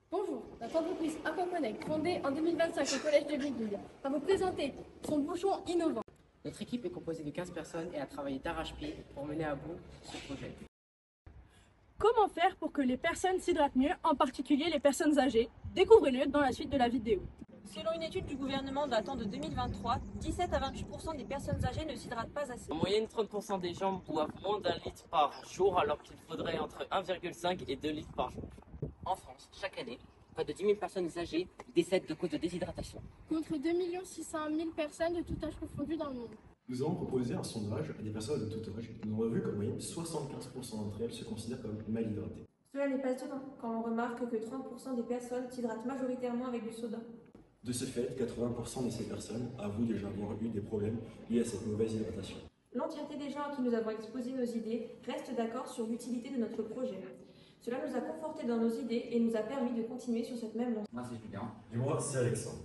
Bonjour, notre entreprise Aquaconnect, fondée en 2025 au Collège de Bréguille, va vous présenter son bouchon innovant. Notre équipe est composée de 15 personnes et a travaillé d'arrache-pied pour mener à bout ce projet. Comment faire pour que les personnes s'hydratent mieux, en particulier les personnes âgées? Découvrez-le dans la suite de la vidéo. Selon une étude du gouvernement datant de 2023, 17 à 28% des personnes âgées ne s'hydratent pas assez. En moyenne, 30% des gens boivent moins d'1 litre par jour alors qu'il faudrait entre 1,5 et 2 litres par jour. En France, chaque année, près de 10 000 personnes âgées décèdent de cause de déshydratation. Contre 2 600 000 personnes de tout âge confondu dans le monde. Nous avons proposé un sondage à des personnes de tout âge et nous avons vu qu'en moyenne 75% d'entre elles se considèrent comme mal hydratées. Cela n'est pas étonnant quand on remarque que 30% des personnes s'hydratent majoritairement avec du soda. De ce fait, 80% de ces personnes avouent déjà avoir eu des problèmes liés à cette mauvaise hydratation. L'entièreté des gens à qui nous avons exposé nos idées restent d'accord sur l'utilité de notre projet. Cela nous a confortés dans nos idées et nous a permis de continuer sur cette même lancée. Moi c'est Julien. Et moi, c'est Alexandre.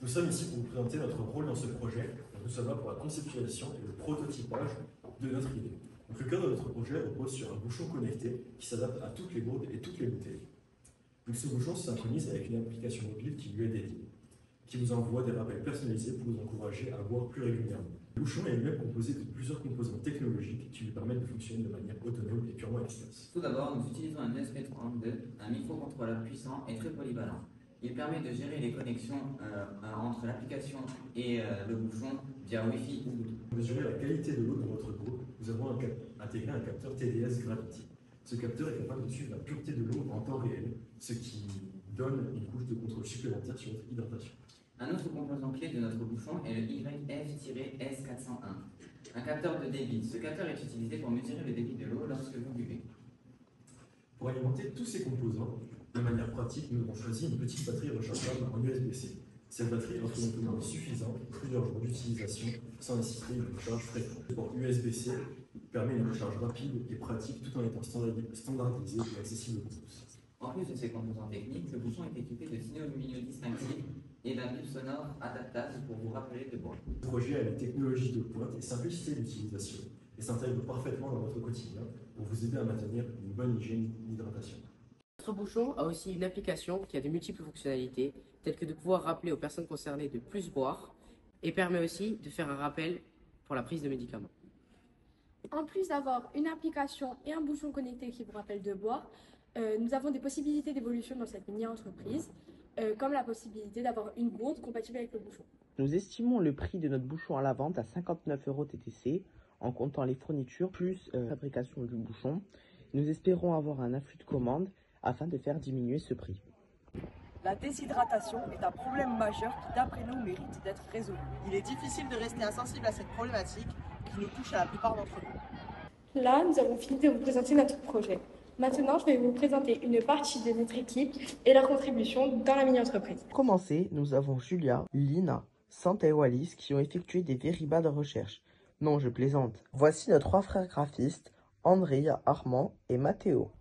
Nous sommes ici pour vous présenter notre rôle dans ce projet. Nous sommes là pour la conceptualisation et le prototypage de notre idée. Donc, le cœur de notre projet repose sur un bouchon connecté qui s'adapte à toutes les gourdes et toutes les bouteilles. Donc, ce bouchon se synchronise avec une application mobile qui lui est dédiée, qui vous envoie des rappels personnalisés pour vous encourager à boire plus régulièrement. Le bouchon est lui-même composé de plusieurs composants technologiques qui lui permettent de fonctionner de manière autonome et purement efficace. Tout d'abord, nous utilisons un ESP32, un microcontrôleur puissant et très polyvalent. Il permet de gérer les connexions entre l'application et le bouchon via Wi-Fi ou Bluetooth. Pour mesurer la qualité de l'eau dans votre groupe, nous avons intégré un capteur TDS Gravity. Ce capteur est capable de suivre la pureté de l'eau en temps réel, ce qui donne une couche de contrôle supplémentaire sur votre hydratation. Un autre composant clé de notre bouchon est le YF-S401, un capteur de débit. Ce capteur est utilisé pour mesurer le débit de l'eau lorsque vous buvez. Pour alimenter tous ces composants, de manière pratique, nous avons choisi une petite batterie rechargeable en USB-C. Cette batterie offre une autonomie suffisante pour plusieurs jours d'utilisation sans nécessiter une recharge fréquente. Le port USB-C permet une recharge rapide et pratique tout en étant standardisé et accessible pour tous. En plus de ces composants techniques, le bouchon est équipé de signaux lumineux distinctifs et d'un bip sonore adaptable pour vous rappeler de boire. Le projet a les technologies de pointe et simplicité d'utilisation et s'intègre parfaitement dans votre quotidien pour vous aider à maintenir une bonne hygiène d'hydratation. Notre bouchon a aussi une application qui a de multiples fonctionnalités, telles que de pouvoir rappeler aux personnes concernées de plus boire et permet aussi de faire un rappel pour la prise de médicaments. En plus d'avoir une application et un bouchon connecté qui vous rappelle de boire, nous avons des possibilités d'évolution dans cette mini-entreprise, comme la possibilité d'avoir une gourde compatible avec le bouchon. Nous estimons le prix de notre bouchon à la vente à 59 € TTC, en comptant les fournitures plus fabrication du bouchon. Nous espérons avoir un afflux de commandes afin de faire diminuer ce prix. La déshydratation est un problème majeur qui, d'après nous, mérite d'être résolu. Il est difficile de rester insensible à cette problématique qui nous touche à la plupart d'entre nous. Là, nous avons fini de vous présenter notre projet. Maintenant, je vais vous présenter une partie de notre équipe et leur contribution dans la mini-entreprise. Pour commencer, nous avons Julia, Lina, Santa et Wallis qui ont effectué des véribas de recherche. Non, je plaisante. Voici nos 3 frères graphistes, André, Armand et Mathéo.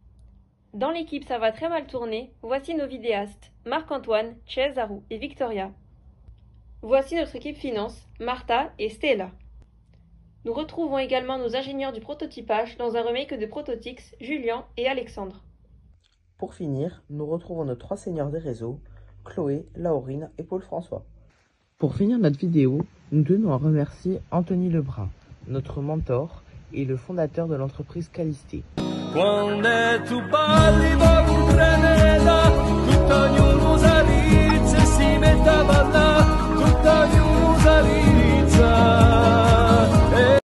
Dans l'équipe Ça va très mal tourner, voici nos vidéastes, Marc-Antoine, Cesaro et Victoria. Voici notre équipe finance, Martha et Stella. Nous retrouvons également nos ingénieurs du prototypage dans un remake de Prototix, Julien et Alexandre. Pour finir, nous retrouvons nos 3 seigneurs des réseaux, Chloé, Laurine et Paul-François. Pour finir notre vidéo, nous tenons à remercier Anthony Lebrun, notre mentor et le fondateur de l'entreprise Calisté. Quando é tu parli